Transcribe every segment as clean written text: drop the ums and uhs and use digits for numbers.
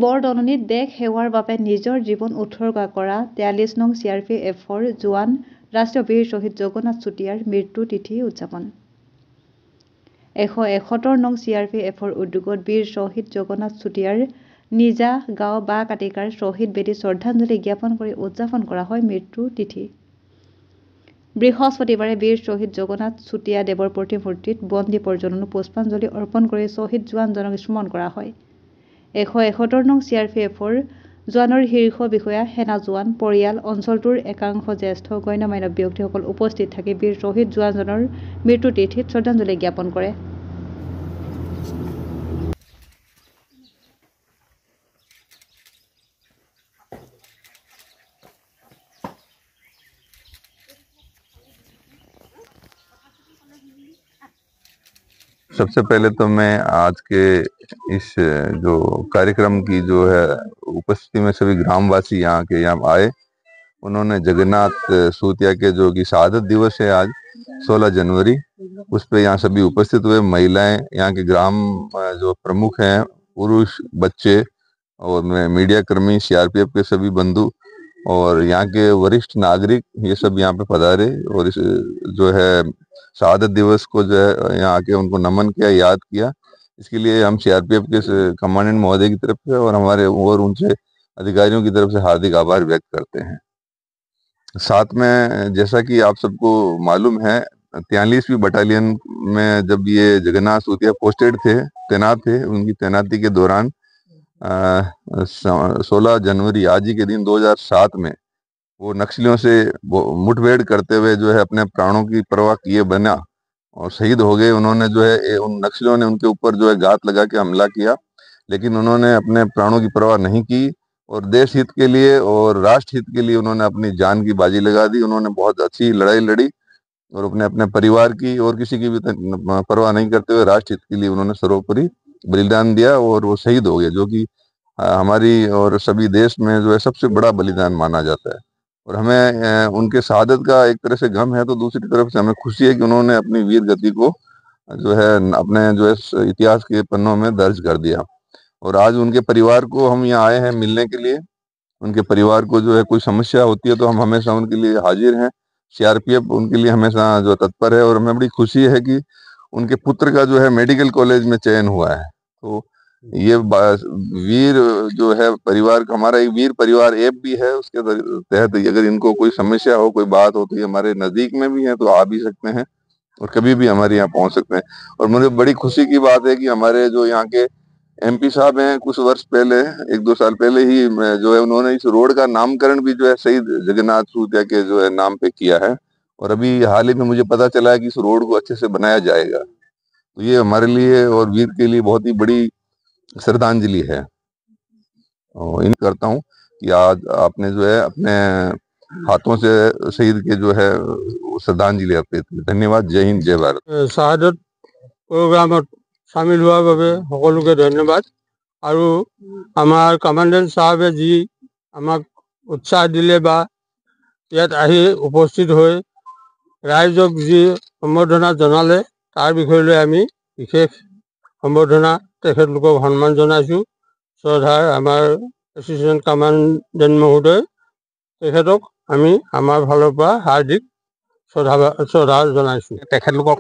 বৰদলনিত দেশ সেৱাৰ বাবে নিজৰ জীৱন উৎসৰ্গা কৰা 43 নং CRPFৰ জোৱান ৰাষ্ট্ৰীয় বীৰ শ্বহীদ জগন্নাথ চুতীয়াৰ মৃত্যু তিথি উদযাপন। 171 নং CRPFৰ উদ্যোগত বীৰ শ্বহীদ জগন্নাথ চুতীয়াৰ নিজা গাঁও বাঁহকাটিকাৰ শ্বহীদ বেদীত শ্ৰদ্ধাঞ্জলি জ্ঞাপন কৰি উদযাপন কৰা হয় মৃত্যু তিথি। বৃহস্পতিবাৰে বীৰ শ্বহীদ জগন্নাথ চুতীয়া দেৱৰ প্ৰতিমূৰ্তিত বন্তি প্ৰজ্বলন পুষ্পাঞ্জলি অৰ্পণ কৰি শ্বহীদ জোৱানজনক স্মৰণ কৰা হয়। 171 নং CRPFৰ জোৱানৰ শীৰ্ষ বিষয়া, সেনা জোৱান, পৰিয়াল, অঞ্চলটোৰ একাংশ জ্যেষ্ঠ গণ্যমান্য ব্যক্তিসকল উপস্থিত থাকি বীৰ শ্বহীদ জোৱানজনৰ মৃত্যু তিথিত শ্ৰদ্ধাঞ্জলি জ্ঞাপন কৰে। सबसे पहले तो मैं आज के इस जो कार्यक्रम की जो है उपस्थिति में सभी ग्रामवासी यहाँ आए। उन्होंने जगन्नाथ सूतिया के जो कि शहादत दिवस है आज 16 जनवरी, उस पे यहाँ सभी उपस्थित हुए। महिलाएं, यहाँ के ग्राम जो प्रमुख हैं, पुरुष, बच्चे और मीडिया कर्मी, CRPF के सभी बंधु और यहाँ के वरिष्ठ नागरिक, ये सब यहाँ पे पधारे और इस जो है शहादत दिवस को जो है यहाँ आके उनको नमन किया, याद किया। इसके लिए हम CRPF के कमांडेंट महोदय की तरफ से और हमारे और उनसे अधिकारियों की तरफ से हार्दिक आभार व्यक्त करते हैं। साथ में जैसा कि आप सबको मालूम है, 43वीं बटालियन में जब ये जगन्नाथ सूतिया पोस्टेड थे, तैनात थे, उनकी तैनाती के दौरान 16 जनवरी आज ही के दिन 2007 में वो नक्सलियों से मुठभेड़ करते हुए जो है अपने प्राणों की परवाह किए बिना और शहीद हो गए। उन्होंने जो है उन नक्सलियों ने उनके ऊपर जो है घात लगा के हमला किया, लेकिन उन्होंने अपने प्राणों की परवाह नहीं की और देश हित के लिए और राष्ट्र हित के लिए उन्होंने अपनी जान की बाजी लगा दी। उन्होंने बहुत अच्छी लड़ाई लड़ी और अपने परिवार की और किसी की भी परवाह नहीं करते हुए राष्ट्र हित के लिए उन्होंने सर्वोपरि बलिदान दिया और वो शहीद हो गए, जो कि हमारी और सभी देश में जो है सबसे बड़ा बलिदान माना जाता है। और हमें उनके शहादत का एक तरह से गम है, तो दूसरी तरफ से हमें खुशी है कि उन्होंने अपनी वीर गति को जो है अपने जो है इतिहास के पन्नों में दर्ज कर दिया। और आज उनके परिवार को हम यहाँ आए हैं मिलने के लिए। उनके परिवार को जो है कोई समस्या होती है तो हम हमेशा उनके लिए हाजिर हैं। CRPF उनके लिए हमेशा जो तत्पर है और हमें बड़ी खुशी है कि उनके पुत्र का जो है मेडिकल कॉलेज में चयन हुआ है। तो ये वीर जो है परिवार, हमारा एक वीर परिवार ऐप भी है, उसके तहत अगर इनको कोई समस्या हो, कोई बात हो, तो ये हमारे नजदीक में भी है, तो आ भी सकते हैं और कभी भी हमारे यहाँ पहुंच सकते हैं। और मुझे बड़ी खुशी की बात है कि हमारे जो यहाँ के MP साहब हैं, कुछ वर्ष पहले, 1-2 साल पहले ही जो है उन्होंने इस रोड का नामकरण भी जो है शहीद जगन्नाथ सूतिया के जो है नाम पे किया है। और अभी हाल ही में मुझे पता चला है कि इस रोड को अच्छे से बनाया जाएगा। तो ये हमारे लिए और वीर के लिए बहुत ही बड़ी श्रद्धांजलि है। और इन करता हूँ कि आज आपने जो है अपने हाथों से शहीद के जो है श्रद्धांजलि अर्पित की। धन्यवाद। जय हिंद, जय भारत। शहादत प्रोग्राम शामिल हुआ বাবে সকলোকে ধন্যবাদ। আৰু আমাৰ কমান্ডেন্ট সাহেবে যি আমাক উৎসাহ দিলে বা ইয়াত আহি উপস্থিত হৈ ৰাইজক যি সম্বৰ্ধনা জনালে, তাৰ বিষয়লৈ আমি বিশেষ সম্বৰ্ধনা তেখেতলোকক সন্মান জনাইছোঁ। শ্ৰদ্ধাৰ আমাৰ এছিষ্টেণ্ট কমান্ডেণ্ট মহোদয়, তেখেতক আমি আমাৰ ফালৰ পৰা হাৰ্দিক শ্ৰদ্ধা জনাইছোঁ। তেখেতলোকৰ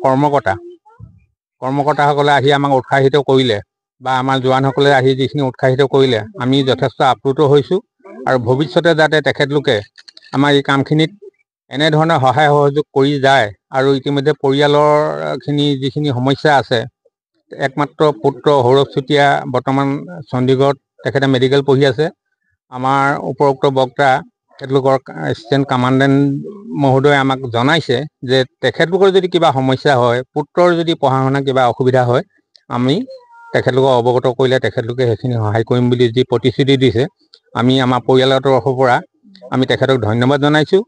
কৰ্মকৰ্তাসকলে আহি আমাক উৎসাহিত কৰিলে বা আমাৰ জোৱানসকলে আহি যিখিনি উৎসাহিত কৰিলে, আমি যথেষ্ট আপ্লুত হৈছোঁ। আৰু ভৱিষ্যতে যাতে তেখেতলোকে আমাৰ এই কামখিনিত এনেধৰণে সহায় সহযোগ কৰি যায়। আৰু ইতিমধ্যে পৰিয়ালৰখিনি যিখিনি সমস্যা আছে, একমাত্ৰ পুত্ৰ সৌৰভ চুতীয়া বৰ্তমান চণ্ডীগড়ত তেখেতে মেডিকেল পঢ়ি আছে। আমাৰ উপৰোক্ত বক্তা তেখেতলোকৰ এছিষ্টেণ্ট কমাণ্ডেণ্ট মহোদয়ে আমাক জনাইছে যে তেখেতলোকৰ যদি কিবা সমস্যা হয়, পুত্ৰৰ যদি পঢ়া শুনা কিবা অসুবিধা হয়, আমি তেখেতলোকক অৱগত কৰিলে তেখেতলোকে সেইখিনি সহায় কৰিম বুলি যি প্ৰতিশ্ৰুতি দিছে, আমি আমাৰ পৰিয়ালৰ তৰফৰ পৰা আমি তেখেতক ধন্যবাদ জনাইছোঁ।